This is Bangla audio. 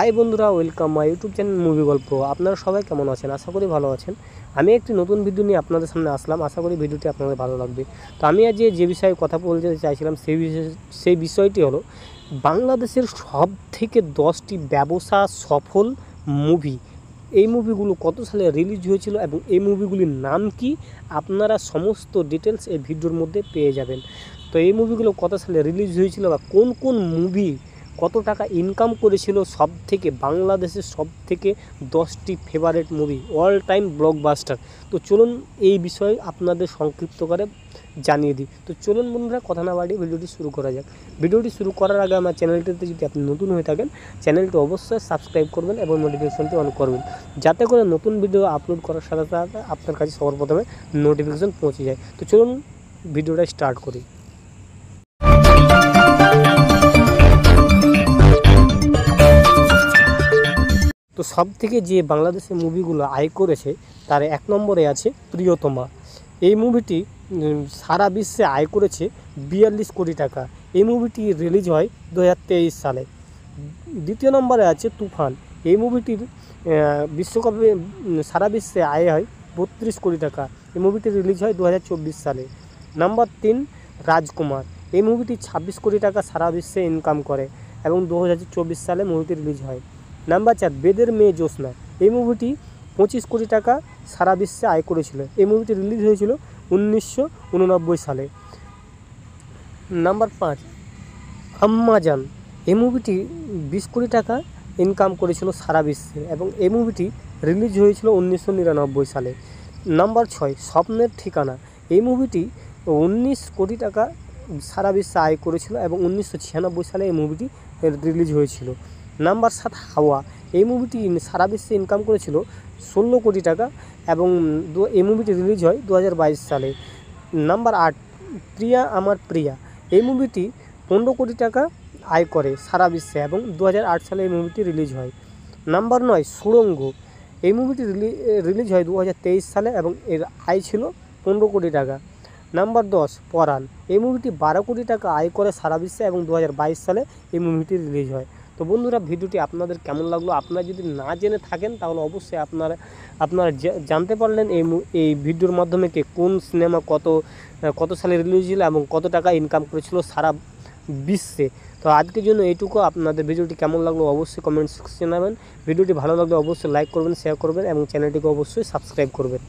হাই বন্ধুরা, welcome my YouTube channel movie গল্প। আপনারা সবাই কেমন আছেন? আশা করি ভালো আছেন। আমি একটি নতুন ভিডিও নিয়ে আপনাদের সামনে আসলাম। আশা করি ভিডিওটি আপনাদের ভালো লাগবে। তো আমি আজ যে বিষয়ে কথা বলতে চাইছিলাম সেই বিষয়টি হলো বাংলাদেশের সব থেকে 10টি ব্যবসা সফল মুভি। এই মুভিগুলো কত সালে রিলিজ হয়েছিল এবং এই মুভিগুলির নাম কি, আপনারা সমস্ত ডিটেলস এই ভিডিওর মধ্যে পেয়ে যাবেন। তো এই মুভিগুলো কত সালে রিলিজ হয়েছিল বা কোন কোন মুভি কত টাকা ইনকাম করেছিল, সব থেকে বাংলাদেশের সব থেকে 10টি favourite movie, all time blockbuster. তো চলুন এই বিষয়ে আপনাদের সংক্ষিপ্ত করে জানিয়ে দিই। তো চলুন বন্ধুরা, কথা না বাড়িয়ে ভিডিওটি শুরু করা যাক। ভিডিওটি শুরু করার আগে আমার চ্যানেলটিতে যদি আপনি নতুন হয়ে থাকেন, চ্যানেলটি অবশ্যই সাবস্ক্রাইব করবেন এবং নোটিফিকেশনটি অন করবেন, যাতে করে নতুন ভিডিও আপলোড করার সাথে সাথে আপনার কাছে সবার প্রথমে নোটিফিকেশন পৌঁছে যায়। তো চলুন ভিডিওটা স্টার্ট করি। তো সব থেকে যে বাংলাদেশের মুভিগুলো আয় করেছে তার 1 নম্বরে আছে প্রিয়তমা। এই মুভিটি সারা বিশ্বে আয় করেছে 42 কোটি টাকা। এই মুভিটি রিলিজ হয় 2023 সালে। দ্বিতীয় নম্বরে আছে তুফান। এই মুভিটির বিশ্বকাপে সারা বিশ্বে আয় হয় 32 কোটি টাকা। এই মুভিটি রিলিজ হয় 2024 সালে। নাম্বার 3 রাজকুমার। এই মুভিটি 26 কোটি টাকা সারা বিশ্বে ইনকাম করে এবং 2024 সালে মুভিটি রিলিজ হয়। নাম্বার 4 বেদের মেয়ে জ্যোৎস্না। এই মুভিটি 25 কোটি টাকা সারা বিশ্বে আয় করেছিল। এই মুভিটি রিলিজ হয়েছিল 1989 সালে। নাম্বার 5 আম্মাজান। এই মুভিটি 20 কোটি টাকা ইনকাম করেছিল সারা বিশ্বে এবং এই মুভিটি রিলিজ হয়েছিল 1999 সালে। নাম্বার 6 স্বপ্নের ঠিকানা। এই মুভিটি 19 কোটি টাকা সারা বিশ্বে আয় করেছিল এবং 1996 সালে এই মুভিটি রিলিজ হয়েছিল। নাম্বার 7 হাওয়া। এই মুভিটি সারা বিশ্বে ইনকাম করেছিল 16 কোটি টাকা এবং এই মুভিটি রিলিজ হয় 2022 সালে। নাম্বার 8 প্রিয়া আমার প্রিয়া। এই মুভিটি 15 কোটি টাকা আয় করে সারা বিশ্বে এবং 2008 সালে এই মুভিটি রিলিজ হয়। নাম্বার 9 সুড়ঙ্গ। এই মুভিটি রিলিজ হয় 2023 সালে এবং এর আয় ছিল 15 কোটি টাকা। নাম্বার 10 পরাণ। এই মুভিটি 12 কোটি টাকা আয় করে সারা বিশ্বে এবং 2022 সালে এই মুভিটি রিলিজ হয়। তো বন্ধুরা, ভিডিওটি আপনাদের কেমন লাগলো? আপনারা যদি না জেনে থাকেন তাহলে অবশ্যই আপনারা জানতে পারলেন এই ভিডিওর মাধ্যমে কে কোন সিনেমা কত সালে রিলিজ হয়েছিল এবং কত টাকা ইনকাম করেছিল সারা বিশ্বে। তো আজকের জন্য এইটুকু। আপনাদের ভিডিওটি কেমন লাগলো অবশ্যই কমেন্ট সেকশনে জানাবেন। ভিডিওটি ভালো লাগলে অবশ্যই লাইক করবেন, শেয়ার করবেন এবং চ্যানেলটিকে অবশ্যই সাবস্ক্রাইব করবেন।